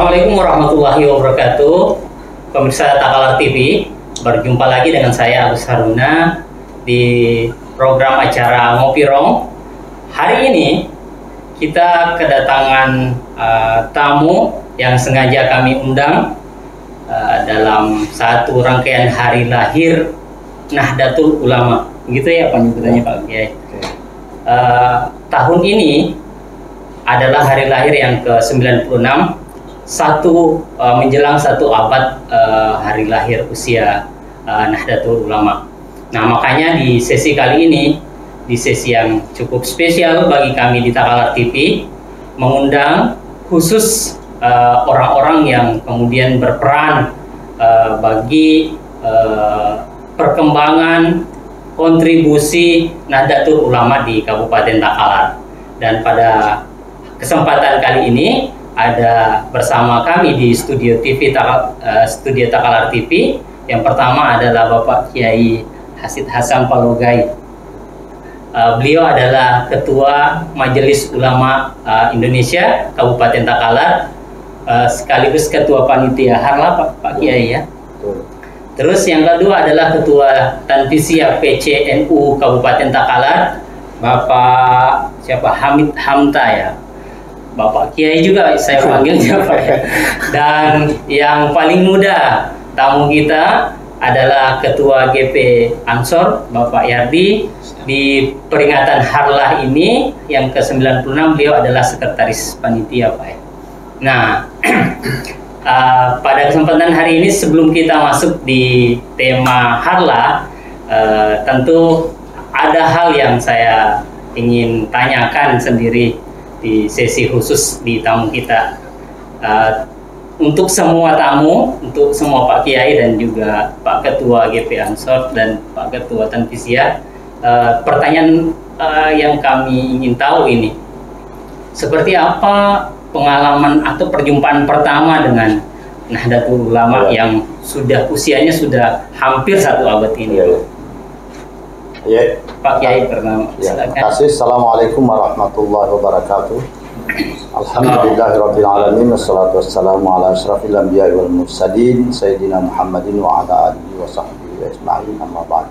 Assalamualaikum warahmatullahi wabarakatuh. Pemirsa Takalar TV, berjumpa lagi dengan saya Agus Haruna di program acara Ngopi Rong. Hari ini kita kedatangan tamu yang sengaja kami undang dalam satu rangkaian hari lahir Nahdlatul Ulama. Gitu ya penyebutannya Pak Kiai. Tahun ini adalah hari lahir yang ke-96, menjelang satu abad hari lahir usia Nahdlatul Ulama. Nah, makanya di sesi kali ini, di sesi yang cukup spesial bagi kami di Takalar TV, mengundang khusus orang-orang yang kemudian berperan bagi perkembangan kontribusi Nahdlatul Ulama di Kabupaten Takalar. Dan pada kesempatan kali ini ada bersama kami di studio studio Takalar TV. Yang pertama adalah Bapak Kiai Hasid Hasan Palogai. Beliau adalah Ketua Majelis Ulama Indonesia Kabupaten Takalar, sekaligus Ketua Panitia Harlah Pak Kiai ya. Terus yang kedua adalah Ketua Tanfisia PCNU Kabupaten Takalar, Bapak Hamid Hamta ya. Bapak Kiai juga saya panggilnya Pak ya. Dan yang paling muda tamu kita adalah Ketua GP Ansor Bapak Yardi. Di peringatan Harlah ini yang ke-96 beliau adalah sekretaris panitia Pak ya. Nah, pada kesempatan hari ini sebelum kita masuk di tema Harlah, tentu ada hal yang saya ingin tanyakan sendiri di sesi khusus di tamu kita. Untuk semua tamu, untuk semua Pak Kiai dan juga Pak Ketua GP Ansor dan Pak Ketua Tanfisia, pertanyaan yang kami ingin tahu ini, seperti apa pengalaman atau perjumpaan pertama dengan Nahdlatul Ulama yang usianya sudah hampir satu abad ini? Ya, Pak Kiai pertama. Terima kasih. Assalamualaikum warahmatullahi wabarakatuh. Alhamdulillahirabbil alamin wassalatu wassalamu ala asyrafil anbiya'i wal mursalin sayyidina Muhammadin wa ala alihi wa sahbihi ajma'in, amma ba'd.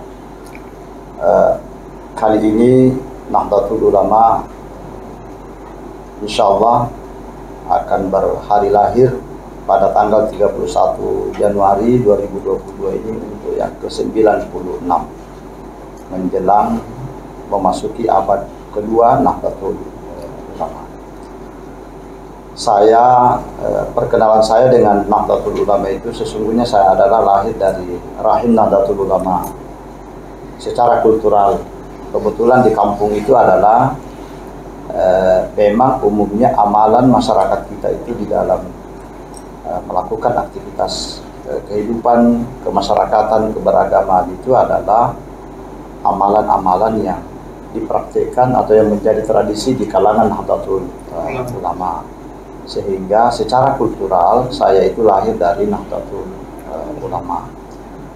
Kali ini Nahdlatul Ulama insyaallah akan berhari lahir pada tanggal 31 Januari 2022 ini untuk yang ke-96, menjelang memasuki abad kedua Nahdlatul Ulama. Perkenalan saya dengan Nahdlatul Ulama itu sesungguhnya saya adalah lahir dari rahim Nahdlatul Ulama. Secara kultural, kebetulan di kampung itu adalah memang umumnya amalan masyarakat kita itu di dalam melakukan aktivitas kehidupan kemasyarakatan keberagaman itu adalah amalan-amalan yang dipraktikkan atau yang menjadi tradisi di kalangan Nahdlatul Ulama. Sehingga secara kultural saya itu lahir dari Nahdlatul Ulama.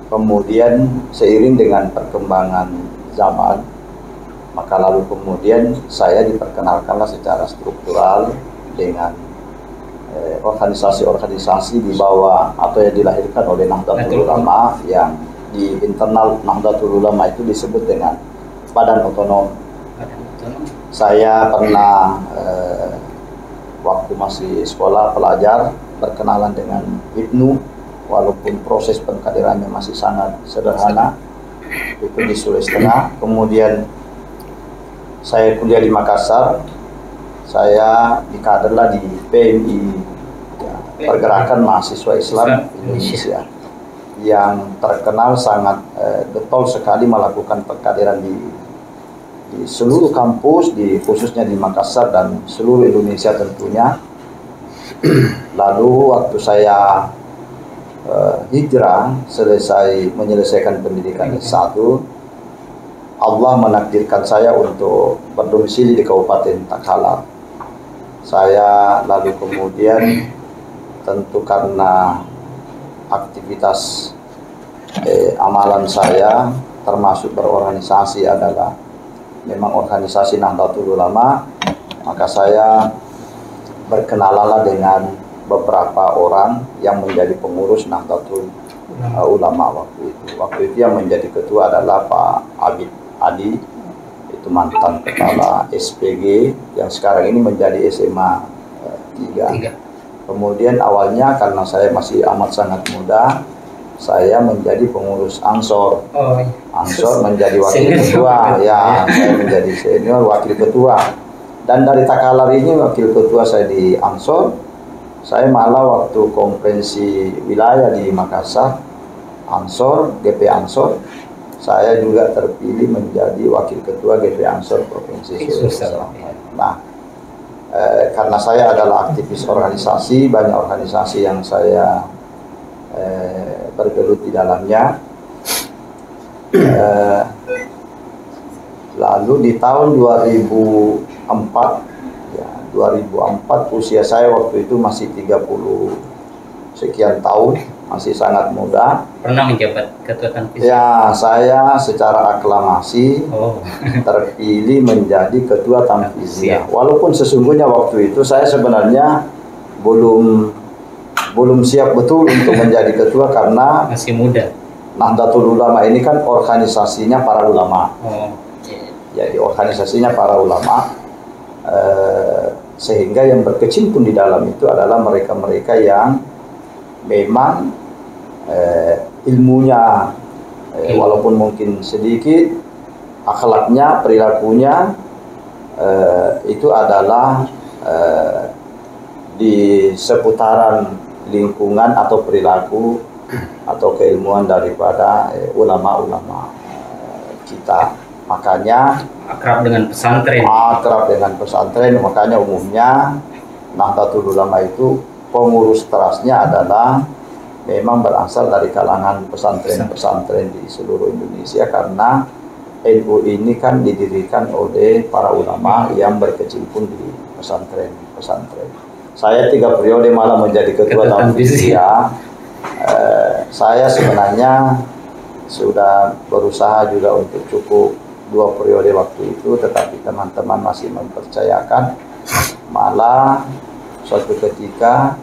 Kemudian seiring dengan perkembangan zaman, maka lalu kemudian saya diperkenalkanlah secara struktural dengan organisasi-organisasi di bawah atau yang dilahirkan oleh Nahdlatul Ulama, yang di internal Nahdlatul Ulama itu disebut dengan Badan Otonom. Saya pernah waktu masih sekolah pelajar berkenalan dengan Ibnu, walaupun proses pengkaderannya masih sangat sederhana, itu di Sulawesi Tengah. Kemudian saya kuliah di Makassar, saya dikaderlah di PMI, Pergerakan Mahasiswa Islam Indonesia, yang terkenal sangat getol sekali melakukan pengkaderan di seluruh kampus, khususnya di Makassar dan seluruh Indonesia tentunya. Lalu waktu saya hijrah, menyelesaikan pendidikan S1, Allah menakdirkan saya untuk berdomisili di Kabupaten Takalar. Saya lalu kemudian tentu karena aktivitas amalan saya termasuk berorganisasi adalah memang organisasi Nahdlatul Ulama, maka saya berkenalanlah dengan beberapa orang yang menjadi pengurus Nahdlatul Ulama waktu itu. Waktu itu yang menjadi ketua adalah Pak Abid Adi, itu mantan kepala SPG yang sekarang ini menjadi SMA 3. Kemudian awalnya karena saya masih amat sangat muda, saya menjadi pengurus Ansor. Ansor menjadi wakil ketua, ya saya menjadi senior wakil ketua. Dan dari Takalar ini wakil ketua saya di Ansor, saya malah waktu konferensi wilayah di Makassar, Ansor, GP Ansor, saya juga terpilih menjadi wakil ketua GP Ansor Provinsi Sulawesi Selatan. Nah, karena saya adalah aktivis organisasi, banyak organisasi yang saya bergelut di dalamnya. Lalu di tahun 2004 usia saya waktu itu masih 30 sekian tahun, masih sangat muda. Pernah menjabat ketua Tanfiz? Ya, saya secara aklamasi terpilih menjadi ketua Tanfiziyah. Walaupun sesungguhnya waktu itu saya sebenarnya belum siap betul untuk menjadi ketua karena masih muda. Nahdlatul Ulama ini kan organisasinya para ulama. Jadi organisasinya para ulama, sehingga yang berkecimpung di dalam itu adalah mereka-mereka yang memang ilmunya walaupun mungkin sedikit, akhlaknya, perilakunya itu adalah di seputaran lingkungan atau perilaku atau keilmuan daripada ulama-ulama kita. Makanya akrab dengan pesantren. Makanya umumnya Nahdlatul Ulama itu pengurus terasnya adalah memang berasal dari kalangan pesantren-pesantren di seluruh Indonesia, karena NU ini kan didirikan oleh para ulama yang berkecimpung di pesantren-pesantren. Saya 3 periode malah menjadi ketua Tanfiziyah. Saya sebenarnya sudah berusaha juga untuk cukup 2 periode waktu itu, tetapi teman-teman masih mempercayakan. Malah suatu ketika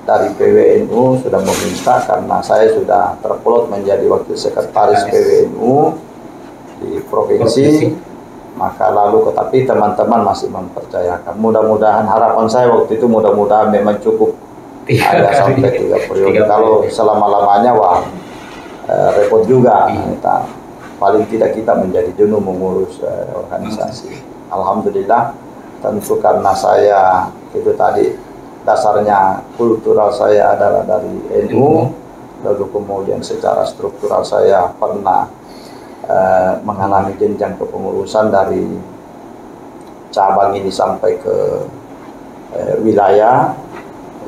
dari PWNU sudah meminta, karena saya sudah terpilot menjadi wakil sekretaris PWNU di provinsi, maka lalu tetapi teman-teman masih mempercayakan. Mudah-mudahan, harapan saya waktu itu mudah-mudahan memang cukup ada sampai 3 periode. Kalau selama-lamanya repot juga. Paling tidak kita menjadi jenuh mengurus organisasi. Alhamdulillah, tentu karena saya itu tadi dasarnya kultural saya adalah dari NU, lalu kemudian secara struktural saya pernah mengalami jenjang kepengurusan dari cabang ini sampai ke wilayah,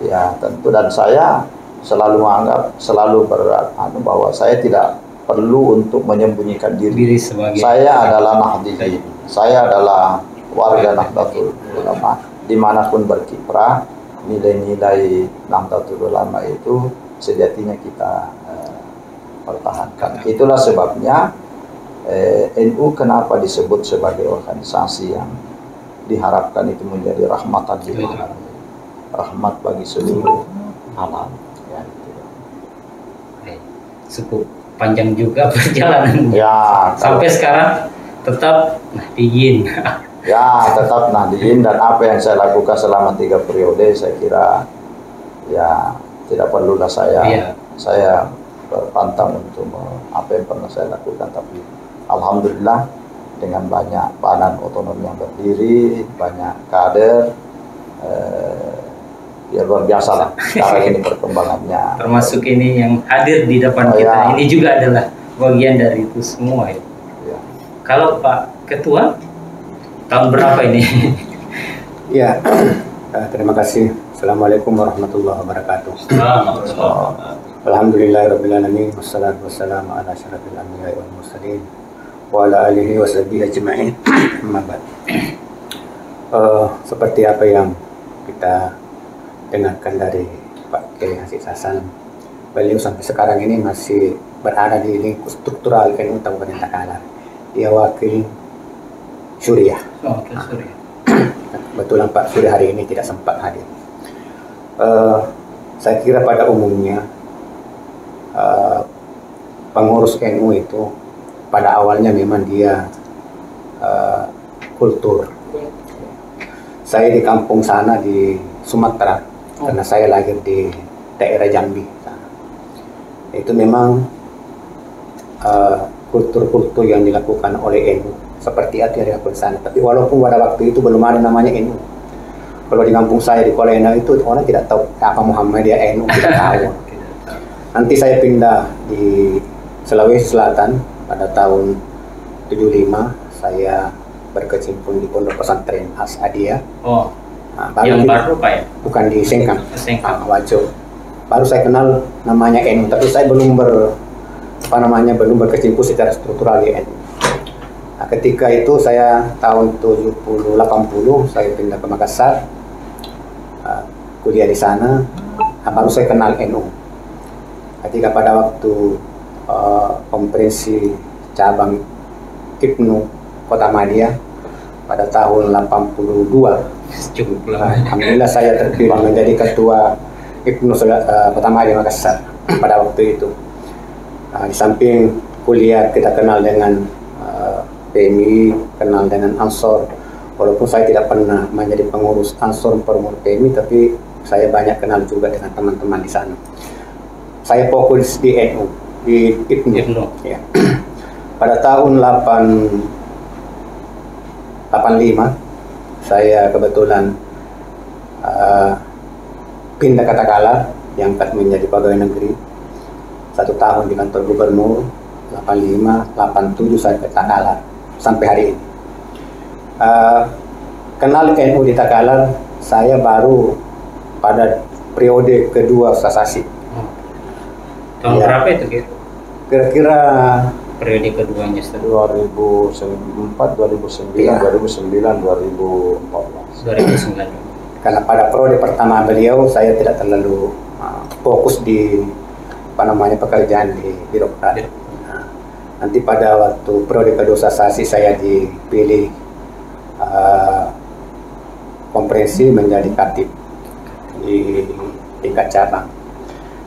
ya tentu, dan saya selalu menganggap, selalu bahwa saya tidak perlu untuk menyembunyikan diri sebagai saya adalah Nahdiyin, saya adalah warga Nahdlatul Ulama. Dimanapun berkiprah, nilai-nilai Nahdlatul Ulama itu sejatinya kita pertahankan. Itulah sebabnya NU kenapa disebut sebagai organisasi yang diharapkan itu menjadi rahmatan lil alamin, rahmat bagi seluruh alam. Ya, gitu. Cukup panjang juga perjalanan. Ya, sampai sekarang tetap Nahdiyin. Ya, tetap Nahdiyin, dan apa yang saya lakukan selama 3 periode saya kira ya tidak perlulah saya berpantang untuk apa yang pernah saya lakukan, tapi alhamdulillah dengan banyak badan otonom yang berdiri, banyak kader, ya luar biasa lah sekarang ini perkembangannya. Termasuk ini yang hadir di depan kita, ini juga adalah bagian dari itu semua ya. Kalau Pak Ketua, tahun berapa ini? Ya, terima kasih. Assalamualaikum warahmatullahi wabarakatuh. Alhamdulillahirabbil alamin, wassalatu wassalamu ala asyrafil anbiya'i wal mursalin wa ala alihi wa sahbihi ajma'in. Amma ba'd. Seperti apa yang kita dengarkan dari Pak Kiai Hasyid Hasan, beliau sampai sekarang ini masih berada di lingkup struktural NU Kabupaten Takalar. Dia wakil Suriah. Wakil Suriah. Kebetulan Pak Suriah hari ini tidak sempat hadir. Saya kira pada umumnya pengurus NU itu pada awalnya memang dia kultur. Saya di kampung sana di Sumatera, karena saya lahir di daerah Jambi. Itu memang kultur-kultur yang dilakukan oleh NU seperti itu yang dilakukan sana. Tapi walaupun pada waktu itu belum ada namanya NU. Kalau di kampung saya di Kolena itu orang tidak tahu apa Muhammadiyah, NU tidak tahu. Nanti saya pindah di Sulawesi Selatan pada tahun 75, saya berkecimpung di Pondok Pesantren As-Adiyah. Oh. Nah, yang baru Pak ya? Bukan di Sengkang. Sengkang. Wajo. Baru saya kenal namanya NU, tapi saya belum belum berkecimpung secara struktural di NU. Nah, ketika itu saya tahun 70-80 saya pindah ke Makassar, kuliah di sana. Nah, baru saya kenal NU. Ketika pada waktu konferensi cabang IPNU Kota Madia pada tahun 82, cukup lama. Alhamdulillah saya terpilih menjadi ketua IPNU Kota Madia Makassar pada waktu itu. Di samping kuliah kita kenal dengan PMI, kenal dengan Ansor. Walaupun saya tidak pernah menjadi pengurus Ansor pengurus PMI, tapi saya banyak kenal juga dengan teman-teman di sana. Saya fokus di NU, di IPNU. Ya. Pada tahun 85 saya kebetulan pindah ke Takalar, diangkat menjadi pegawai negeri 1 tahun di kantor gubernur. 85, 87 saya ke Takalar sampai hari ini. Kenal NU di Takalar saya baru pada periode kedua Sasasi. Tahun ya. berapa itu Kira-kira periode keduanya? 2004, 2009, ya. 2009, 2014. 2009. Karena pada periode pertama beliau saya tidak terlalu fokus di pekerjaan di birokrat. Nanti pada waktu periode kedua Sasasi saya dipilih konferensi menjadi katib di tingkat cabang.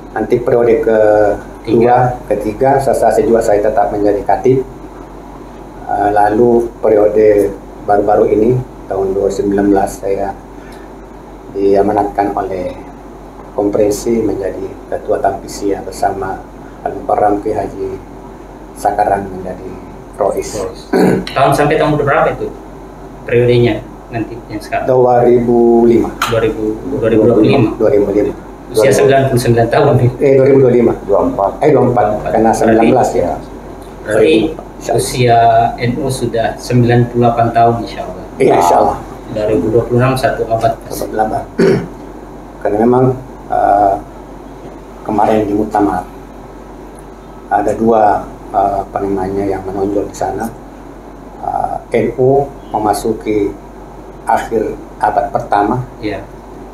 Nanti periode ketiga Sasasi juga saya tetap menjadi katib. Lalu periode baru-baru ini tahun 2019 saya diamanatkan oleh konferensi menjadi ketua Tampisia bersama Al-Mukarram Ki Haji Sakarang menjadi Rois. Tahun sampai tahun berapa itu periodenya nanti yang sekarang? 2005. 2025. Usia 99 tahun nih. 2025. 24. 24 karena 19 ya. Berarti usia NU sudah 98 tahun insya Allah. Iya, insya Allah. 2026 1 abad. Lama. Karena memang kemarin di Muktamar ada dua yang menonjol di sana. NU memasuki akhir abad pertama ya.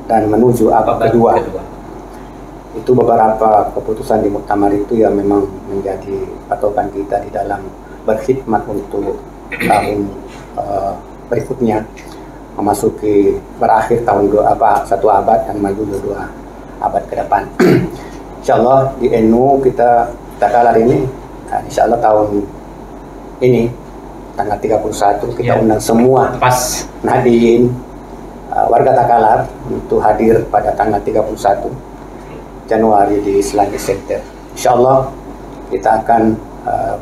Dan menuju abad kedua. Itu beberapa keputusan di Muktamar itu yang memang menjadi patokan kita di dalam berkhidmat untuk tahun berikutnya, memasuki berakhir tahun 1 abad dan maju 2 abad ke depan. Insya Allah di NU kita Takalar ini, insya Allah tahun ini tanggal 31 kita undang semua Nahdiyin warga Takalar untuk hadir pada tanggal 31 Januari di Islamic Center. Insya Allah kita akan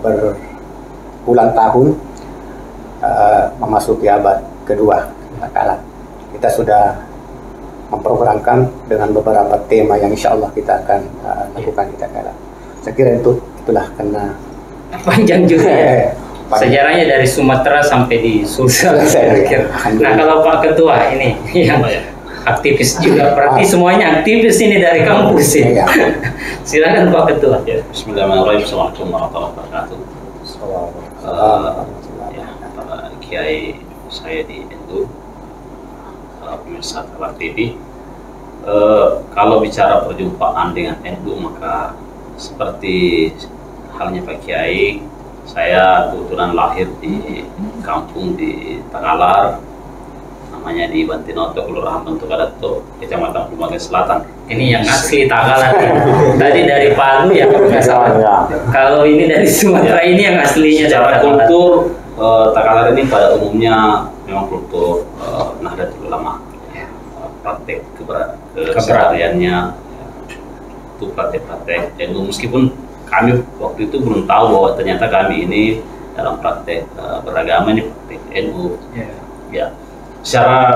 berulang tahun memasuki abad kedua Takalar. Kita sudah memprogramkan dengan beberapa tema yang insya Allah kita akan lakukan di Takalar. Saya kira itulah karena panjang juga ya. Sejarahnya dari Sumatera sampai di Sulsel. Nah kalau Pak Ketua ini yang aktivis juga, berarti semuanya aktivis ini dari kampus ini. Silakan Pak Ketua. Ya, Bismillahirrahmanirrahim. Assalamualaikum warahmatullahi wabarakatuh. Para kiai saya di NU, pemirsa Takalar TV. Kalau bicara perjumpaan dengan NU, maka seperti halnya Pak Kiai, saya kebetulan lahir di kampung di Takalar, namanya di Bantinoto, Kelurahan Bentuk Adato, Kecamatan Pelumaga Selatan. Ini yang asli Takalar. Tadi dari Palu ya kalau nggak salah. Ya. Kalau ini dari Sumatera ini yang aslinya Secara dari Takalar. kultur, Takalar ini pada umumnya memang kultur Nahdlatul Ulama. Praktek kesehariannya itu praktek-praktek NU, meskipun kami waktu itu belum tahu bahwa ternyata kami ini dalam praktek beragama ini praktek NU. Ya, secara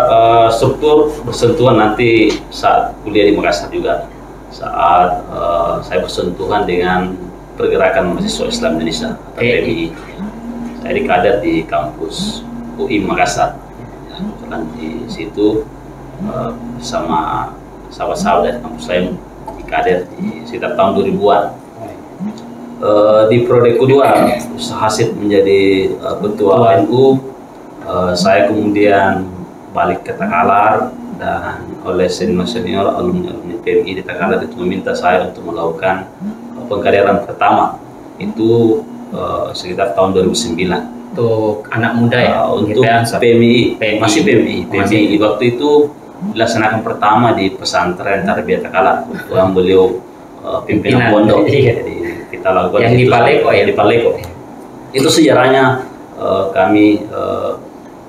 struktur bersentuhan nanti saat kuliah di Makassar juga, saat saya bersentuhan dengan pergerakan mahasiswa Islam Indonesia atau PMI. Saya dikader di kampus UI Makassar. Dan di situ bersama sahabat-sahabat dari kampus saya dikader di sekitar tahun 2000-an. Di periode kedua hasil menjadi ketua NU, saya kemudian balik ke Takalar dan oleh senior alumni PMI di Takalar itu meminta saya untuk melakukan pengkaderan pertama itu sekitar tahun 2009 Untuk anak muda ya, untuk GPA. PMI, masih PMI. Masih. Waktu itu dilaksanakan pertama di pesantren Tarbiyah Takalar yang beliau pimpinan pondok. Iya. Jadi kita lakukan Yang di itu Paleko ya? di Paleko. Itu sejarahnya kami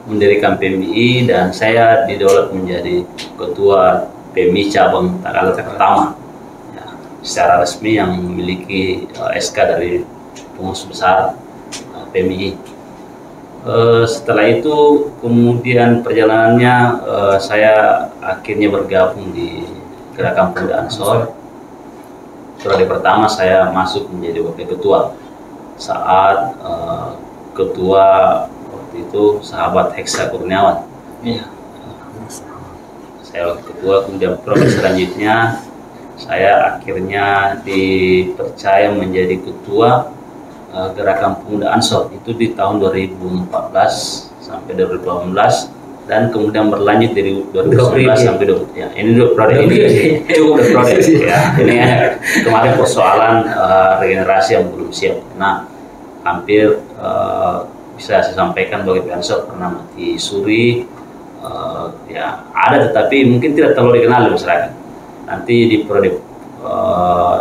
mendirikan PMI dan saya didaulat menjadi ketua PMI cabang Takalar pertama. Ya, secara resmi yang memiliki SK dari pengurus besar PMI. Setelah itu kemudian perjalanannya saya akhirnya bergabung di Gerakan Pemuda Ansor. Periode pertama saya masuk menjadi wakil ketua saat ketua waktu itu sahabat Heksa Kurniawan. Saya wakil ketua, kemudian periode selanjutnya saya akhirnya dipercaya menjadi ketua Gerakan Pemuda Ansor itu di tahun 2014 sampai 2018 dan kemudian berlanjut dari 2019 sampai 2020. Ya, ini dua periode ini cukup periode ya. Ini kemarin persoalan regenerasi yang belum siap. Nah, hampir bisa saya sampaikan bahwa GP Ansor pernah mati suri, ya ada tetapi mungkin tidak terlalu dikenal di masyarakat. Nanti di periode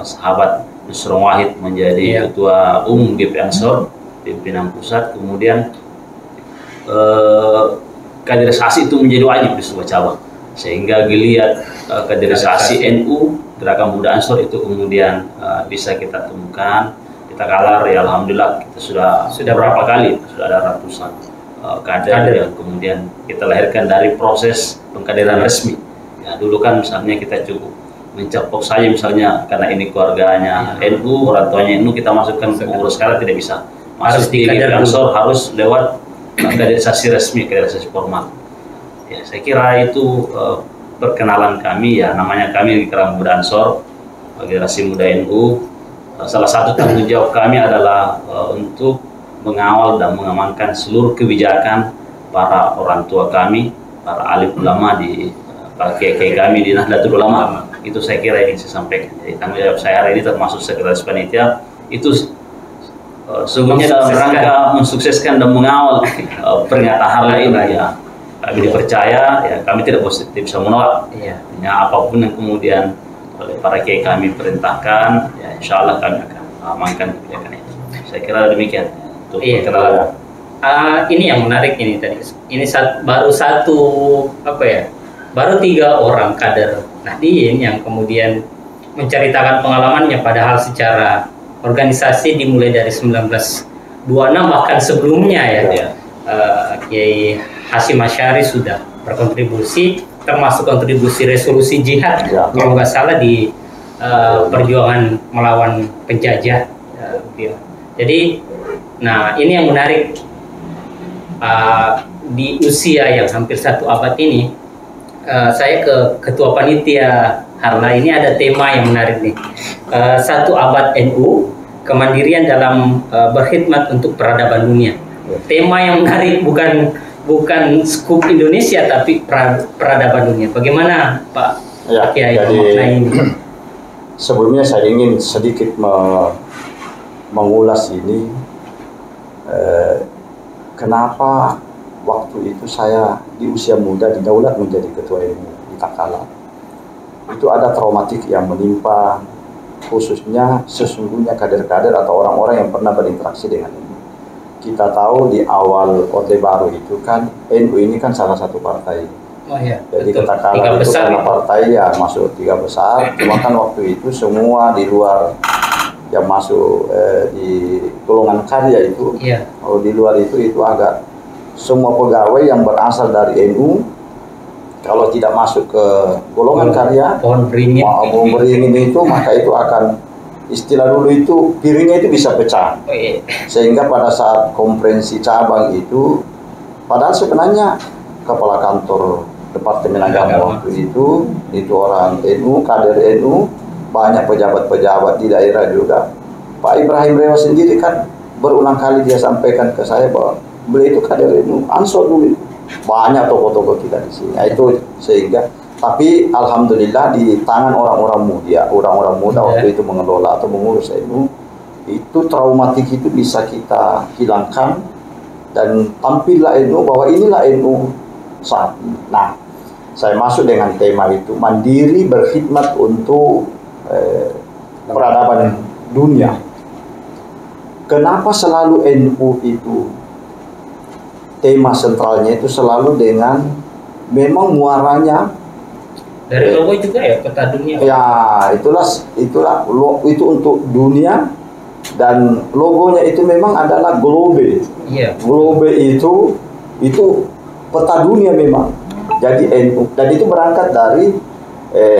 sahabat Nusron Wahid menjadi ketua umum GP Ansor, pimpinan pusat, kemudian kaderisasi itu menjadi wajib di sebuah cabang, sehingga geliat kaderisasi NU Gerakan Pemuda Ansor itu kemudian bisa kita temukan. Kita Takalar ya alhamdulillah kita sudah berapa kali sudah ada ratusan kader yang kemudian kita lahirkan dari proses pengkaderan resmi. Ya, dulu kan misalnya kita cukup mencaplok saja misalnya karena ini keluarganya NU, orang tuanya NU, kita masukkan pengurus, sekarang tidak bisa masuk di GP Ansor, harus lewat kaderisasi resmi, kaderisasi formal. Ya, saya kira itu perkenalan kami, ya namanya kami di Gerakan Pemuda Ansor, generasi muda NU. Salah satu tanggung jawab kami adalah untuk mengawal dan mengamankan seluruh kebijakan para orang tua kami, para alim ulama di para kiai kami di Nahdlatul Ulama. Itu saya kira ingin saya sampaikan. Jadi tanggung jawab saya hari ini termasuk sekretaris panitia itu sungguhnya dalam rangka mensukseskan dan mengawal pernyataan hal ini. Ya, kami dipercaya, ya kami tidak bisa menolak. Ya, apapun yang kemudian oleh para kiai kami perintahkan, ya insya Allah kami akan amankan kebijakan itu. Saya kira demikian untuk perkenalan. Ini yang menarik ini tadi. Ini baru satu apa ya? Baru 3 orang kader Nahdien yang kemudian menceritakan pengalamannya, padahal secara organisasi dimulai dari 1926 bahkan sebelumnya ya. Kiai Hasyim Asy'ari sudah berkontribusi, termasuk kontribusi resolusi jihad kalau nggak salah di perjuangan melawan penjajah. Jadi, nah ini yang menarik, di usia yang hampir 1 abad ini. Saya ke ketua panitia Harla, ini ada tema yang menarik nih, 1 abad NU, kemandirian dalam berkhidmat untuk peradaban dunia. Tema yang menarik, bukan skup Indonesia tapi peradaban dunia. Bagaimana Pak Kiai memaknai ini? Sebelumnya saya ingin sedikit mengulas ini, kenapa waktu itu saya di usia muda didaulat menjadi ketua NU di Takalar. Itu ada traumatik yang menimpa khususnya sesungguhnya kader-kader atau orang-orang yang pernah berinteraksi dengan NU. Kita tahu di awal Orde Baru itu kan NU ini kan salah satu partai. Oh iya. Jadi Takalar itu karena partai ya masuk 3 besar. Cuma kan waktu itu semua di luar yang masuk di golongan karya itu. Iya. Kalau di luar itu agak semua pegawai yang berasal dari NU kalau tidak masuk ke golongan karya, pohon beringin itu maka itu akan istilah dulu itu piringnya itu bisa pecah. Oh, iya. Sehingga pada saat konferensi cabang itu, padahal sebenarnya kepala kantor Departemen Agama waktu itu orang NU, kader NU, banyak pejabat-pejabat di daerah juga. Pak Ibrahim Rewa sendiri kan berulang kali dia sampaikan ke saya bahwa beliau itu kader NU, Ansor dulu. Banyak tokoh-tokoh kita di sini. Nah, itu sehingga tapi alhamdulillah di tangan orang-orang muda waktu itu mengelola atau mengurus NU, itu traumatik itu bisa kita hilangkan dan tampillah NU bahwa inilah NU saat ini. Nah, saya masuk dengan tema itu mandiri berkhidmat untuk peradaban dunia. Kenapa selalu NU itu tema sentralnya itu selalu dengan memang muaranya dari logo juga ya peta dunia. Ya, itulah itu untuk dunia dan logonya itu memang adalah globe. Iya. Globe itu peta dunia memang. Jadi NU dan itu berangkat dari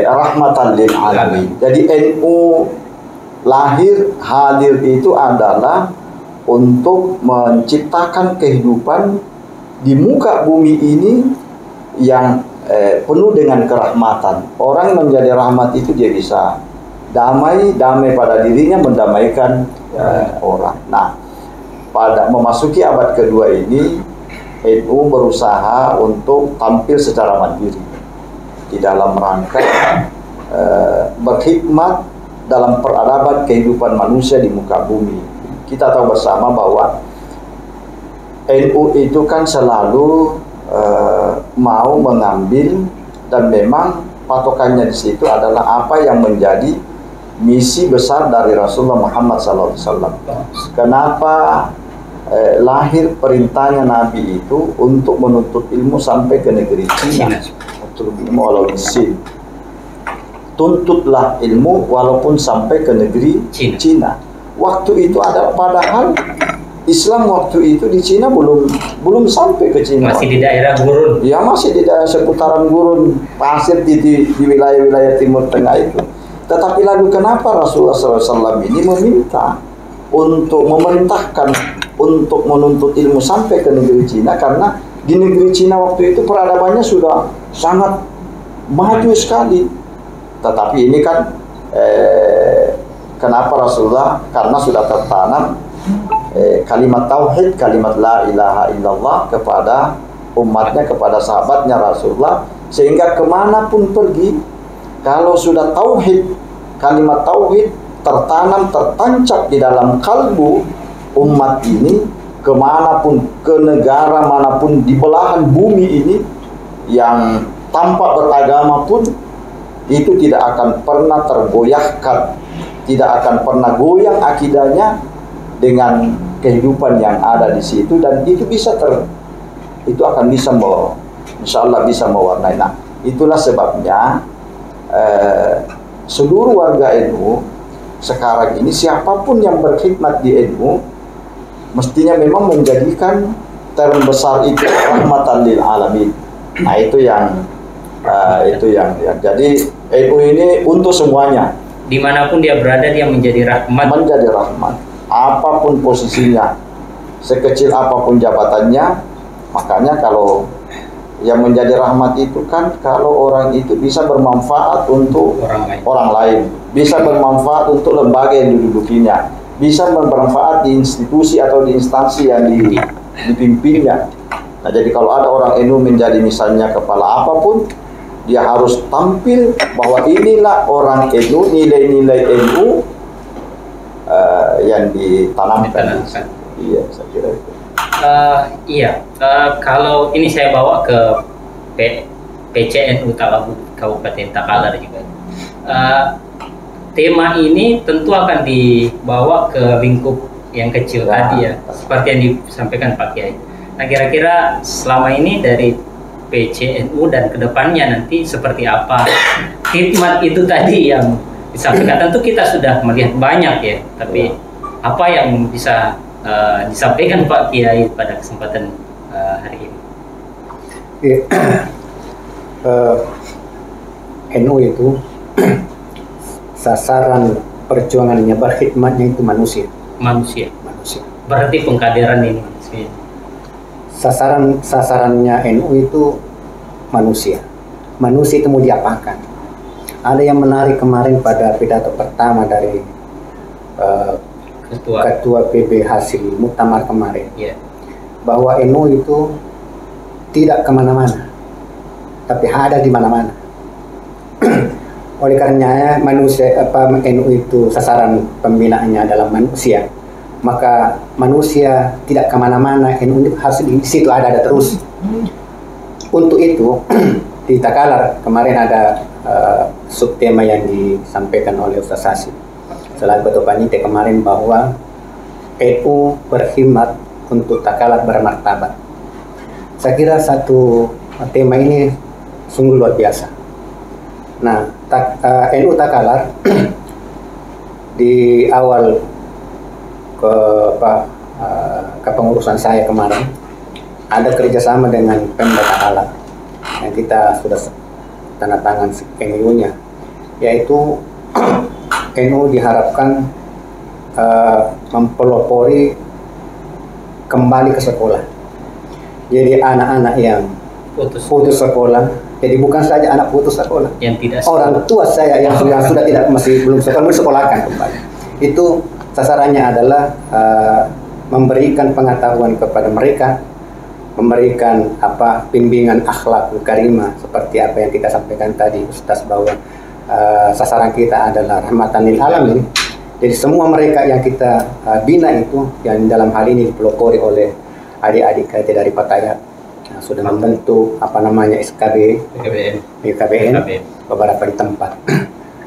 rahmatan lil alamin. Jadi NU lahir hadir itu adalah untuk menciptakan kehidupan di muka bumi ini yang penuh dengan kerahmatan. Orang menjadi rahmat itu dia bisa damai pada dirinya, mendamaikan orang. Nah, pada memasuki abad kedua ini NU berusaha untuk tampil secara mandiri di dalam rangka berkhidmat dalam peradaban kehidupan manusia di muka bumi. Kita tahu bersama bahwa NU itu kan selalu mau mengambil dan memang patokannya di situ adalah apa yang menjadi misi besar dari Rasulullah Muhammad SAW. Kenapa lahir perintahnya Nabi itu untuk menuntut ilmu sampai ke negeri Cina? Tuntutlah ilmu walaupun sampai ke negeri Cina. Waktu itu ada padahal Islam waktu itu di Cina belum sampai ke Cina. Masih di daerah gurun. Ya, masih di daerah seputaran gurun pasir di wilayah-wilayah Timur Tengah itu. Tetapi lalu kenapa Rasulullah SAW ini meminta untuk memerintahkan untuk menuntut ilmu sampai ke negeri Cina? Karena di negeri Cina waktu itu peradabannya sudah sangat maju sekali. Tetapi ini kan kenapa Rasulullah? Karena sudah tertanam kalimat tauhid, kalimat la ilaha illallah kepada umatnya, kepada sahabatnya Rasulullah, sehingga kemanapun pergi, kalau sudah tauhid, kalimat tauhid tertanam, tertancap di dalam kalbu umat ini, kemanapun, ke negara manapun di belahan bumi ini yang tanpa beragama pun, itu tidak akan pernah tergoyahkan, tidak akan pernah goyang akidahnya dengan kehidupan yang ada di situ, dan itu bisa itu akan bisa insya Allah bisa mewarnai. Nah, itulah sebabnya seluruh warga NU sekarang ini, siapapun yang berkhidmat di NU mestinya memang menjadikan term besar itu rahmatan lil alamin. Nah, itu yang jadi NU ini untuk semuanya. Dimanapun dia berada, dia menjadi rahmat. Menjadi rahmat. Apapun posisinya, sekecil apapun jabatannya. Makanya kalau yang menjadi rahmat itu kan kalau orang itu bisa bermanfaat untuk orang lain, bisa bermanfaat untuk lembaga yang didudukinya, bisa bermanfaat di institusi atau di instansi yang dipimpinnya. Nah, jadi kalau ada orang NU menjadi misalnya kepala apapun, dia harus tampil bahwa inilah orang NU, nilai-nilai NU yang ditanamkan. Iya, saya kira itu. Iya, kalau ini saya bawa ke PCNU Kabupaten Takalar juga. Tema ini tentu akan dibawa ke lingkup yang kecil tadi ya, seperti yang disampaikan Pak Kiai. Nah, kira-kira selama ini dari PCNU dan kedepannya nanti seperti apa khidmat itu tadi yang disampaikan? Tentu kita sudah melihat banyak ya, tapi apa yang bisa disampaikan Pak Kiai pada kesempatan hari ini? NU itu sasaran perjuangannya, berkhidmatnya itu manusia. Manusia. Berarti pengkaderan ini manusia. Sasarannya NU itu manusia. Manusia itu mau diapakan? Ada yang menarik kemarin pada pidato pertama dari Ketua PB Hasil Muktamar kemarin, bahwa NU itu tidak kemana-mana, tapi ada di mana-mana. Oleh karenanya NU itu sasaran pembinaannya adalah manusia, maka manusia tidak kemana-mana, NU harus di situ ada terus. Untuk itu di Takalar kemarin ada subtema yang disampaikan oleh Ustaz Hasid selaku Ketua Panitia kemarin, bahwa NU berkhidmat untuk Takalar bermartabat. Saya kira satu tema ini sungguh luar biasa. Nah, NU Takalar di awal kepengurusan saya kemarin ada kerjasama dengan Pemda Takalar yang kita sudah tanda tangan MOU-nya, yaitu NU diharapkan mempelopori kembali ke sekolah. Jadi anak-anak yang putus sekolah, jadi bukan saja anak putus sekolah, yang tidak orang tua saya yang sudah tidak belum sekolahkan kembali. Itu sasarannya adalah memberikan pengetahuan kepada mereka, memberikan bimbingan akhlak karimah seperti apa yang kita sampaikan tadi Ustaz, bahwa sasaran kita adalah rahmatan lil alamin. Jadi semua mereka yang kita bina itu, yang dalam hal ini dipelopori oleh adik-adik kita dari Patayat, sudah membentuk BKBN beberapa di tempat,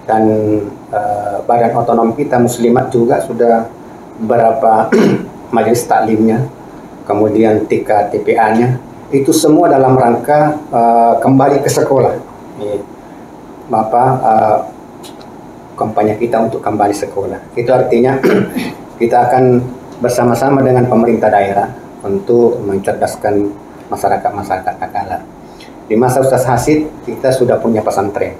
dan badan otonom kita muslimat juga sudah beberapa majelis taklimnya, kemudian TPA-nya, itu semua dalam rangka kembali ke sekolah. Kampanye kita untuk kembali sekolah. Itu artinya kita akan bersama-sama dengan pemerintah daerah untuk mencerdaskan masyarakat Takalar. Di masa Ustaz Hasid kita sudah punya pesantren.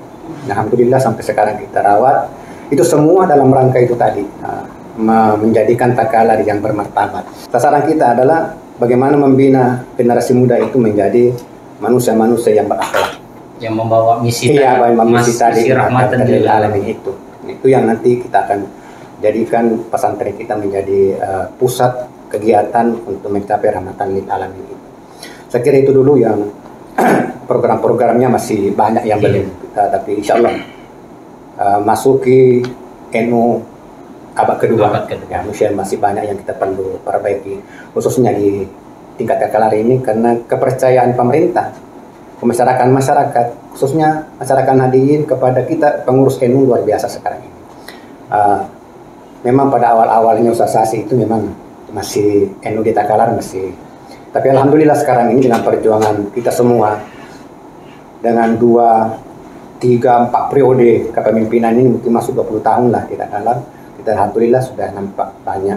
Alhamdulillah sampai sekarang kita rawat. Itu semua dalam rangka itu tadi, menjadikan Takalar yang bermartabat. Sasaran kita adalah bagaimana membina generasi muda itu menjadi manusia-manusia yang berakhlak, yang membawa misi misi rahmatan lil alamin itu yang nanti kita akan jadikan pesantren kita menjadi pusat kegiatan untuk mencapai rahmatan lil alamin itu. Saya kira itu dulu yang program-programnya masih banyak yang belum tapi insya Allah masuki NU abad kedua. Ya, masih banyak yang kita perlu perbaiki, khususnya di tingkat Takalar ini, karena kepercayaan pemerintah, masyarakat, khususnya masyarakat Nahdiyin kepada kita pengurus NU luar biasa sekarang ini. Memang pada awal-awalnya Ustaz Hasid itu memang masih NU di Takalar masih, tapi alhamdulillah sekarang ini dengan perjuangan kita semua, dengan 2, 3, 4 periode kepemimpinan ini, mungkin masuk 20 tahun lah di Takalar, kita alhamdulillah sudah nampak banyak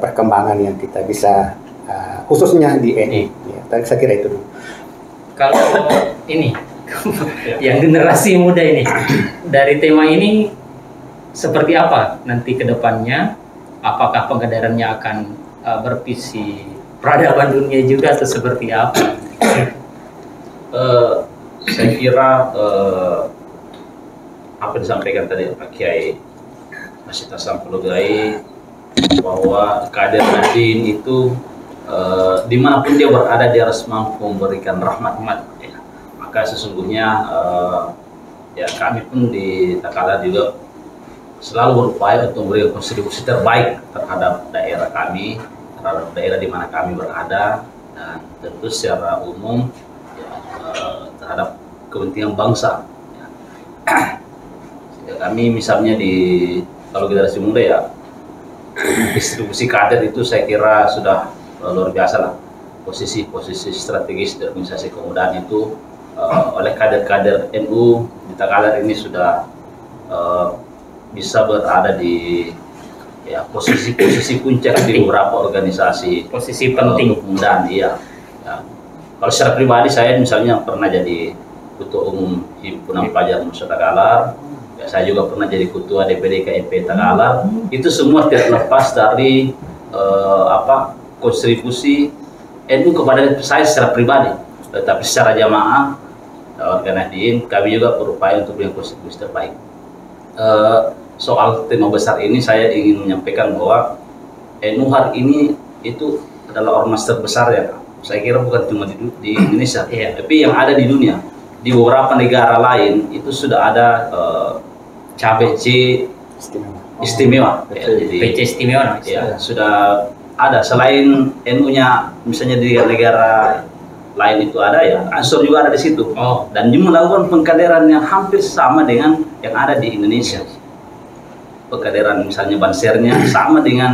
perkembangan yang kita bisa khususnya di NU. Ya, saya kira itu dulu. Kalau ini yang generasi muda ini, dari tema ini seperti apa nanti ke depannya? Apakah pengedarannya akan bervisi peradaban dunia juga atau seperti apa? Saya kira apa disampaikan tadi Pak Kiai Hasid Hasan Pulugai, bahwa kader Nahdiyin itu dimanapun dia berada, dia harus mampu memberikan rahmat. Ya. Maka sesungguhnya ya kami pun di Takalar juga selalu berupaya untuk memberikan kontribusi terbaik terhadap daerah kami, terhadap daerah di mana kami berada, dan tentu secara umum ya, terhadap kepentingan bangsa. Ya. Ya, kami misalnya kalau generasi muda ya, distribusi kader itu saya kira sudah luar biasa lah. Posisi strategis di organisasi kemudaan itu oleh kader-kader NU di Takalar ini sudah bisa berada di ya posisi puncak di beberapa organisasi, posisi penting kemudaan. Iya. Ya. Kalau secara pribadi saya misalnya pernah jadi ketua umum Himpunan Pelajar Nusa Takalar. Ya, saya juga pernah jadi ketua DPD KIP Takalar. Itu semua tidak lepas dari kontribusi NU kepada saya secara pribadi. Tetapi secara jamaah Organadin kami juga berupaya untuk punya kontribusi terbaik. Soal tema besar ini saya ingin menyampaikan bahwa NU hari ini itu adalah ormas terbesar ya. Saya kira bukan cuma di Indonesia, tapi yang ada di dunia. Di beberapa negara lain itu sudah ada PC istimewa. Ya, jadi PC istimewa. Ya, sudah ada. Selain NU-nya, misalnya di negara lain itu ada ya, Ansor juga ada di situ. Dan dia melakukan pengkaderan yang hampir sama dengan yang ada di Indonesia. Pengkaderan misalnya bansernya sama dengan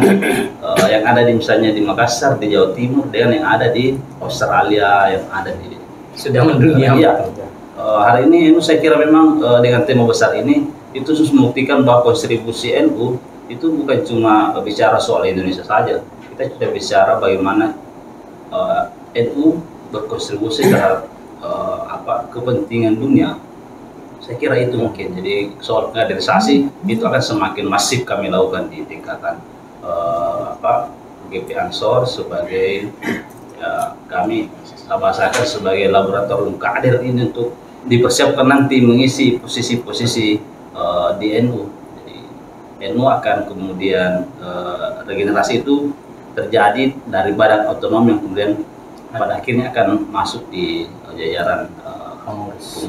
yang ada di misalnya di Makassar, di Jawa Timur, dengan yang ada di Australia, yang ada di sudah mendunia. Ya. Hari ini saya kira memang dengan tema besar ini itu membuktikan bahwa kontribusi NU itu bukan cuma bicara soal Indonesia saja. Kita sudah bicara bagaimana NU berkontribusi terhadap kepentingan dunia. Saya kira itu mungkin. Jadi soal kaderisasi itu akan semakin masif kami lakukan di tingkatan GP Ansor sebagai kami bahasakan sebagai laboratorium kader ini untuk dipersiapkan nanti mengisi posisi-posisi di NU. Jadi NU akan kemudian regenerasi itu terjadi dari badan otonom yang kemudian pada akhirnya akan masuk di jajaran pengurus.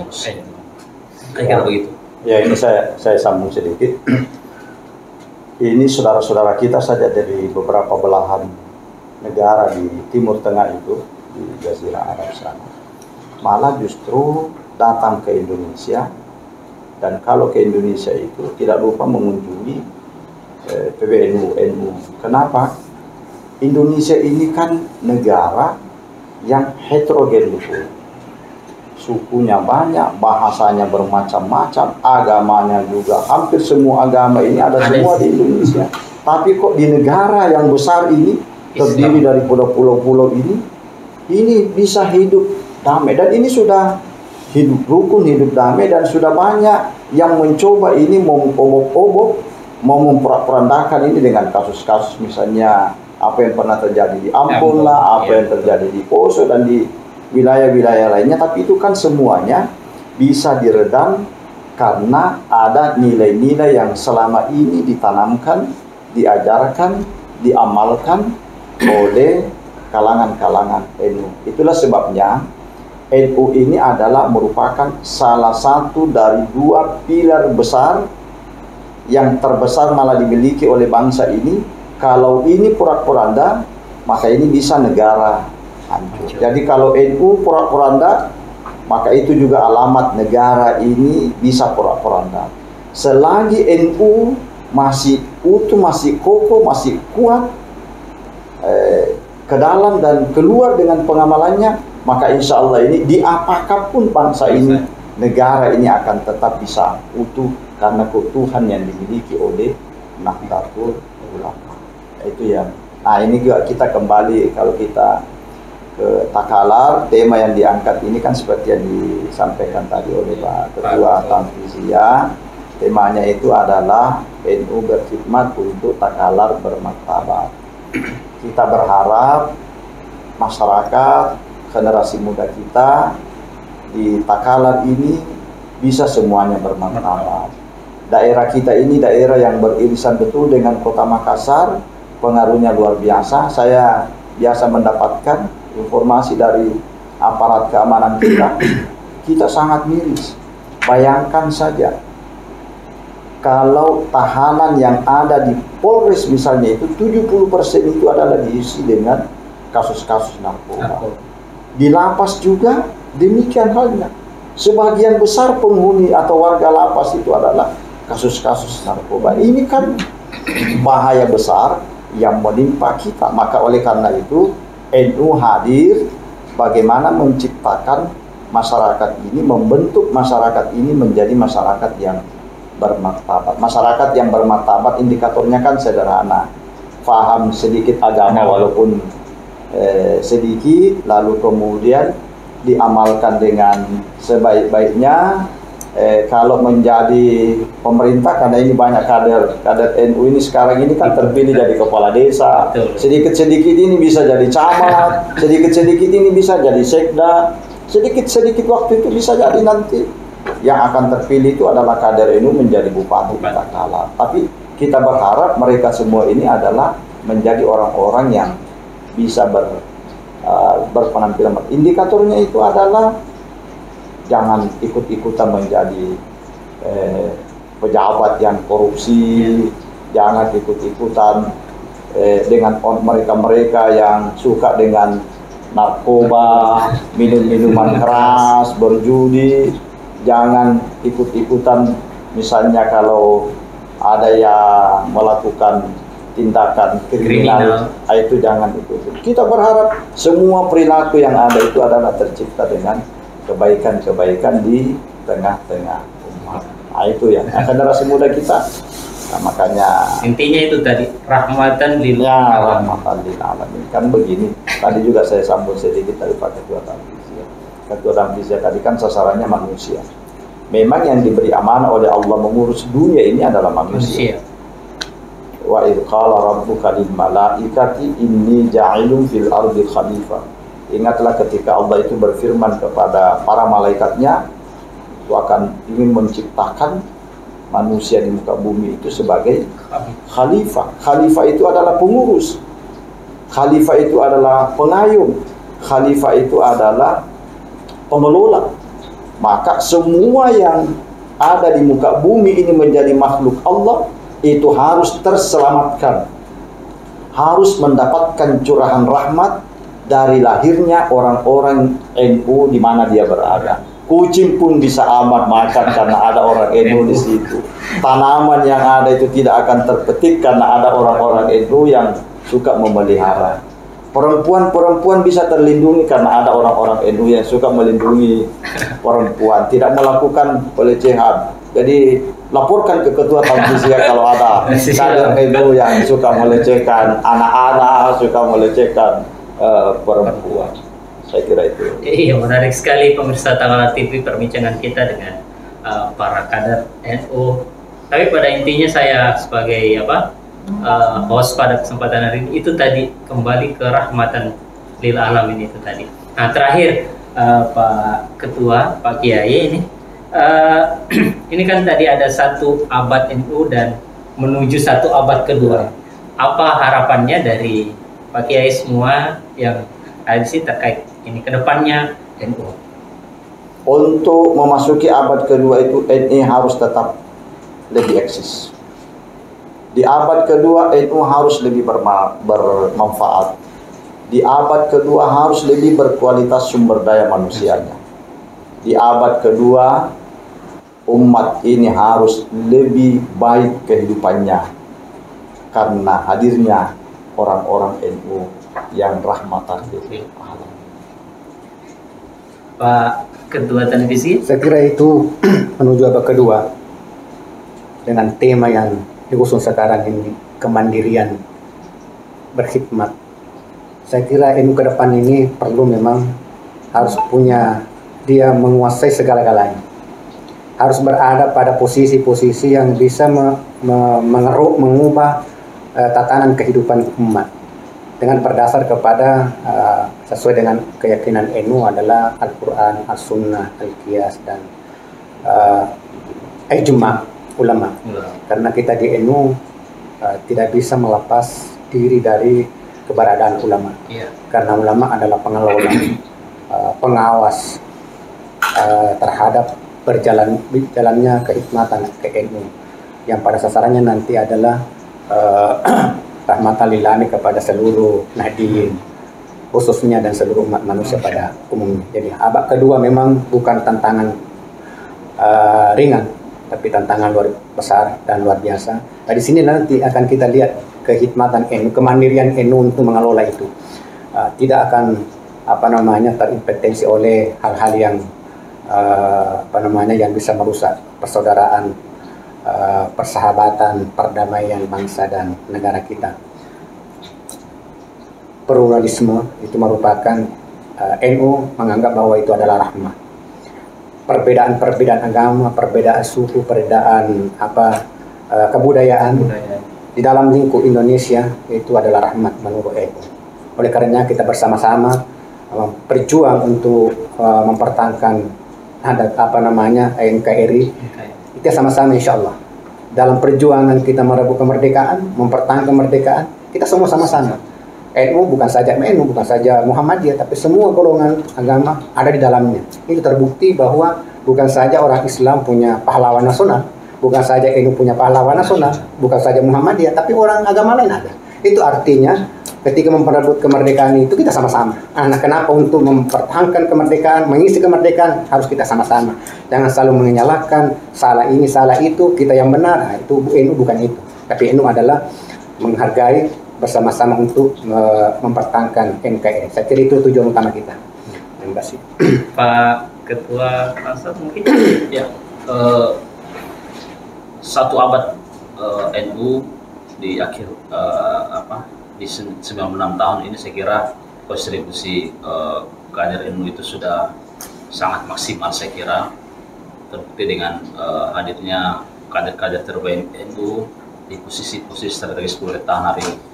Kira-kira begitu. Ya, ini saya sambung sedikit. Ini saudara-saudara kita saja dari beberapa belahan negara di Timur Tengah itu, di Jazirah Arab sana, malah justru datang ke Indonesia. Dan kalau ke Indonesia itu tidak lupa mengunjungi PBNU, NU. Kenapa? Indonesia ini kan negara yang heterogen betul. Sukunya banyak, bahasanya bermacam-macam, agamanya juga. Hampir semua agama ini ada semua di Indonesia. Tapi kok di negara yang besar ini, terdiri dari pulau-pulau ini bisa hidup damai. Dan ini sudah hidup rukun, hidup damai, dan sudah banyak yang mencoba ini mau obok-obok, mau memperandakan ini dengan kasus-kasus misalnya apa yang pernah terjadi di Ambon lah, apa yang terjadi di Poso dan di wilayah-wilayah lainnya. Tapi itu kan semuanya bisa diredam karena ada nilai-nilai yang selama ini ditanamkan, diajarkan, diamalkan oleh kalangan-kalangan NU. Itulah sebabnya NU ini adalah merupakan salah satu dari dua pilar besar yang terbesar malah dimiliki oleh bangsa ini. Kalau ini porak-poranda, maka ini bisa negara hancur. Jadi kalau NU porak-poranda, maka itu juga alamat negara ini bisa porak-poranda. Selagi NU masih utuh, masih kokoh, masih kuat ke dalam dan keluar dengan pengamalannya, maka insya Allah ini di apapun bangsa ini, negara ini akan tetap bisa utuh karena keutuhan yang dimiliki oleh Nahdlatul Ulama. Itu ya. Nah, ini juga kita kembali, kalau kita ke Takalar, tema yang diangkat ini kan seperti yang disampaikan tadi oleh Pak Ketua Tanfizia. Temanya itu adalah NU berkhidmat untuk Takalar bermartabat. Kita berharap masyarakat, generasi muda kita di Takalar ini bisa semuanya bermartabat. Daerah kita ini daerah yang beririsan betul dengan Kota Makassar, pengaruhnya luar biasa. Saya biasa mendapatkan informasi dari aparat keamanan kita sangat miris. Bayangkan saja, kalau tahanan yang ada di Polres misalnya itu 70% itu adalah diisi dengan kasus-kasus narkoba. Di lapas juga demikian halnya. Sebagian besar penghuni atau warga lapas itu adalah kasus-kasus narkoba. Ini kan bahaya besar yang menimpa kita. Maka oleh karena itu NU hadir bagaimana menciptakan masyarakat ini, membentuk masyarakat ini menjadi masyarakat yang bermartabat. Masyarakat yang bermartabat indikatornya kan sederhana. Faham sedikit agama walaupun sedikit, lalu kemudian diamalkan dengan sebaik-baiknya. Kalau menjadi pemerintah, karena ini banyak kader NU ini sekarang ini kan terpilih jadi kepala desa, sedikit-sedikit ini bisa jadi camat, sedikit-sedikit ini bisa jadi sekda, sedikit-sedikit waktu itu bisa jadi nanti yang akan terpilih itu adalah kader NU menjadi bupati Takalar. Tapi kita berharap mereka semua ini adalah menjadi orang-orang yang bisa berpenampilan. Indikatornya itu adalah jangan ikut-ikutan menjadi pejabat yang korupsi, jangan ikut-ikutan dengan mereka-mereka yang suka dengan narkoba, minum-minuman keras, berjudi. Jangan ikut-ikutan misalnya kalau ada yang melakukan tindakan kriminal, itu jangan ikut. Kita berharap semua perilaku yang ada itu adalah tercipta dengan kebaikan-kebaikan di tengah-tengah umat. Nah, itu ya generasi muda kita. Nah, makanya intinya itu tadi rahmatan lil alamin. Rahmatan lil alamin. Kan begini, tadi juga saya sambung sedikit dari Pak Ketua Tamfizia. Ketua Tamfizia tadi kan sasarannya manusia. Memang yang diberi amanah oleh Allah mengurus dunia ini adalah manusia. Wa idh qala rabbuka lil malaikati inni ja'ilun fil ardi khalifah. Ingatlah ketika Allah itu berfirman kepada para malaikatnya, itu akan ingin menciptakan manusia di muka bumi itu sebagai khalifah. Khalifah itu adalah pengurus, khalifah itu adalah pengayom, khalifah itu adalah pengelola. Maka semua yang ada di muka bumi ini menjadi makhluk Allah itu harus terselamatkan, harus mendapatkan curahan rahmat dari lahirnya orang-orang NU di mana dia berada. Kucing pun bisa aman makan karena ada orang NU di situ. Tanaman yang ada itu tidak akan terpetik karena ada orang-orang NU yang suka memelihara. Perempuan-perempuan bisa terlindungi karena ada orang-orang NU yang suka melindungi perempuan, tidak melakukan pelecehan. Jadi laporkan ke Ketua Tamfizia kalau ada kader NU yang suka melecehkan anak-anak, suka melecehkan perempuan. Saya kira itu. Iya, menarik sekali pemirsa Takalar TV perbincangan kita dengan para kader NU. Tapi pada intinya saya sebagai host pada kesempatan hari ini itu tadi kembali ke rahmatan lil alamin itu tadi. Nah terakhir Pak Ketua, Pak Kiai ini kan tadi ada 1 abad NU dan menuju 1 abad kedua. Apa harapannya dari Pak Kiai semua yang ada di sini terkait ini kedepannya NU? Untuk memasuki abad kedua itu NU harus tetap lebih eksis. Di abad kedua NU harus lebih bermanfaat. Di abad kedua harus lebih berkualitas sumber daya manusianya. Di abad kedua umat ini harus lebih baik kehidupannya karena hadirnya orang-orang NU yang rahmatan lil alamin. Pak Ketua Tamfizia, saya kira itu menuju abad kedua dengan tema yang diusung sekarang ini, kemandirian berkhidmat. Saya kira NU ke depan ini perlu memang harus punya, dia menguasai segala-galanya, harus berada pada posisi-posisi yang bisa mengubah tatanan kehidupan umat dengan berdasar kepada sesuai dengan keyakinan NU adalah Al-Quran, As-Sunnah, Al-Qiyas dan ijma ulama. Karena kita di NU tidak bisa melepas diri dari keberadaan ulama. Karena ulama adalah pengelola, pengawas terhadap berjalannya kekhidmatan ke NU. yang pada sasarannya nanti adalah rahmatan lil alamin kepada seluruh nahdien khususnya dan seluruh umat manusia pada umumnya. Jadi abad kedua memang bukan tantangan ringan, tapi tantangan luar besar dan luar biasa. Nah, di sini nanti akan kita lihat kehikmatan NU, kemandirian NU untuk mengelola itu. Tidak akan terinfeksi oleh hal-hal yang yang bisa merusak persaudaraan, persahabatan, perdamaian bangsa dan negara kita. Pluralisme itu merupakan NU menganggap bahwa itu adalah rahmah. Perbedaan-perbedaan agama, perbedaan suku, perbedaan kebudayaan di dalam lingkup Indonesia itu adalah rahmat menurut NU. Oleh karenanya kita bersama-sama berjuang untuk mempertahankan NKRI. Kita sama-sama insya Allah dalam perjuangan kita merebut kemerdekaan, mempertahankan kemerdekaan, kita semua sama-sama. NU bukan saja Muhammadiyah, tapi semua golongan agama ada di dalamnya. Itu terbukti bahwa bukan saja orang Islam punya pahlawan nasional, bukan saja NU punya pahlawan nasional, bukan saja Muhammadiyah, tapi orang agama lain ada. Itu artinya ketika memperebut kemerdekaan itu kita sama-sama. Nah, kenapa untuk mempertahankan kemerdekaan, mengisi kemerdekaan harus kita sama-sama. Jangan selalu menyalahkan salah ini, salah itu, kita yang benar. Nah, itu NU bukan itu. Tapi NU adalah menghargai bersama-sama untuk mempertahankan NKRI. Saya kira itu tujuan utama kita. Terima kasih. Pak Ketua Pansat mungkin ya, 1 abad NU di akhir di 96 tahun ini saya kira kontribusi kader NU itu sudah sangat maksimal, saya kira terbukti dengan hadirnya kader-kader terbaik NU di posisi-posisi strategis pemerintahan hari ini.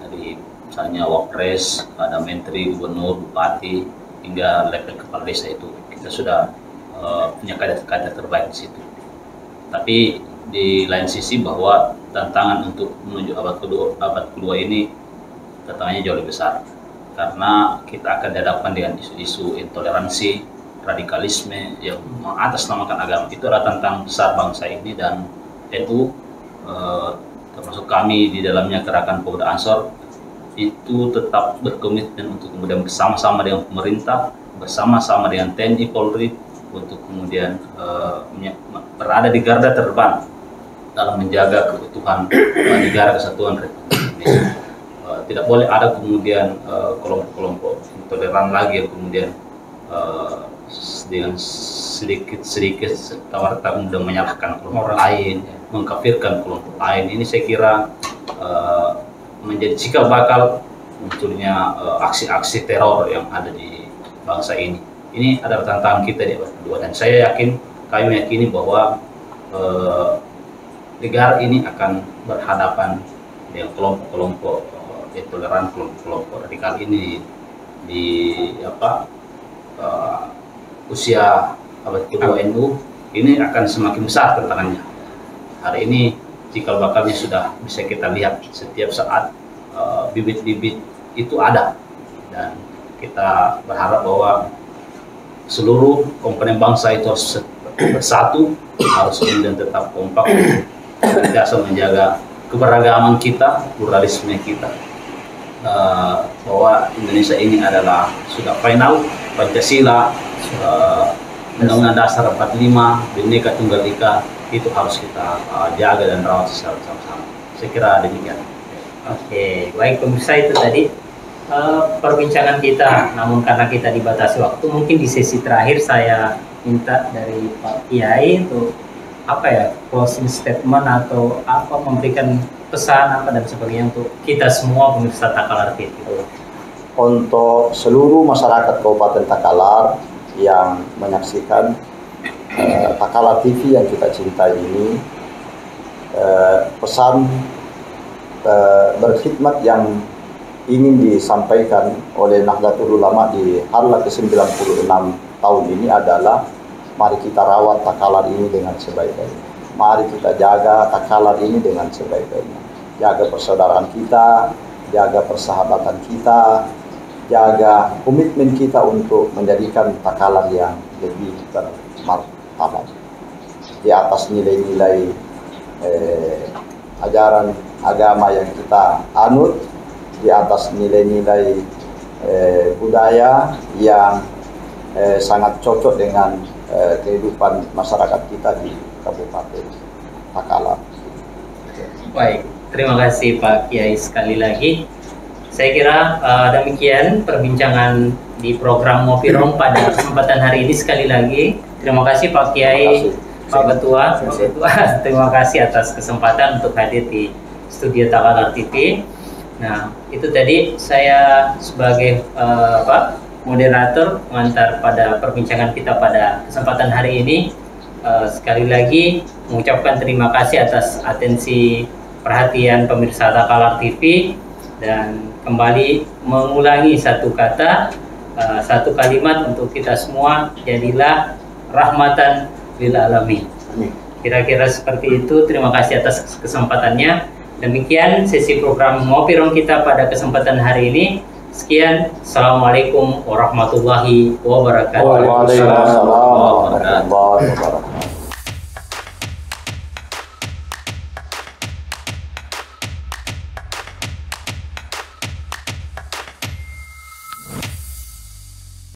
Dari misalnya Wapres, ada Menteri, Gubernur, Bupati, hingga level kepala desa itu kita sudah punya kader-kader terbaik di situ. Tapi di lain sisi bahwa tantangan untuk menuju abad kedua ini tantangannya jauh lebih besar, karena kita akan dihadapkan dengan isu-isu intoleransi, radikalisme yang mengatasnamakan agama. Itu adalah tantangan besar bangsa ini, dan NU termasuk kami di dalamnya Gerakan Pemuda Ansor itu tetap berkomitmen untuk kemudian bersama-sama dengan pemerintah, bersama-sama dengan TNI Polri untuk kemudian berada di garda terdepan dalam menjaga keutuhan negara kesatuan Republik Indonesia. Tidak boleh ada kemudian kelompok-kelompok intoleran lagi yang kemudian dengan sedikit tawar-tawar kemudian menyalahkan kelompok lain, mengkafirkan kelompok lain. Ini saya kira menjadi cikal bakal munculnya aksi-aksi teror yang ada di bangsa ini. Ini adalah tantangan kita di abad kedua, dan saya yakin, kami meyakini bahwa negara ini akan berhadapan dengan kelompok-kelompok intoleran, kelompok radikal ini di usia abad kedua NU ini akan semakin besar tantangannya. Hari ini cikal bakalnya sudah bisa kita lihat setiap saat, bibit-bibit itu ada, dan kita berharap bahwa seluruh komponen bangsa itu harus bersatu, harus kemudian tetap kompak, senantiasa menjaga keberagaman kita, pluralisme kita, bahwa Indonesia ini adalah sudah final, Pancasila, Undang-Undang Dasar 45, Bhinneka Tunggal Ika, itu harus kita jaga dan rawat secara bersama-sama. Saya kira demikian. Oke, baik pemirsa, itu tadi perbincangan kita. Namun karena kita dibatasi waktu, mungkin di sesi terakhir saya minta dari Pak Kiai untuk closing statement atau memberikan pesan dan sebagainya untuk kita semua pemirsa Takalar TV. Untuk seluruh masyarakat Kabupaten Takalar yang menyaksikan Takalar TV yang kita cintai ini, pesan berkhidmat yang ingin disampaikan oleh Nahdlatul Ulama di Harlah ke-96 tahun ini adalah, mari kita rawat Takalar ini dengan sebaik-baiknya. Mari kita jaga Takalar ini dengan sebaik-baiknya. Jaga persaudaraan kita, jaga persahabatan kita, jaga komitmen kita untuk menjadikan Takalar yang lebih bermartabat di atas nilai-nilai ajaran agama yang kita anut, di atas nilai-nilai budaya yang sangat cocok dengan kehidupan masyarakat kita di Kabupaten Takalar. Baik, terima kasih Pak Kiai sekali lagi. Saya kira demikian perbincangan di program Ngopi Rong pada kesempatan hari ini. Sekali lagi terima kasih Pak Kiai, Pak Ketua, terima kasih atas kesempatan untuk hadir di studio Takalar TV. Nah, itu tadi saya sebagai moderator mengantar pada perbincangan kita pada kesempatan hari ini. Sekali lagi mengucapkan terima kasih atas atensi perhatian pemirsa Takalar TV, dan kembali mengulangi satu kata, satu kalimat untuk kita semua, jadilah rahmatan lil alamin. Kira-kira seperti itu. Terima kasih atas kesempatannya. Demikian sesi program Ngopi Rong kita pada kesempatan hari ini. Sekian, Assalamualaikum warahmatullahi wabarakatuh. Waalaikumsalam warahmatullahi wabarakatuh.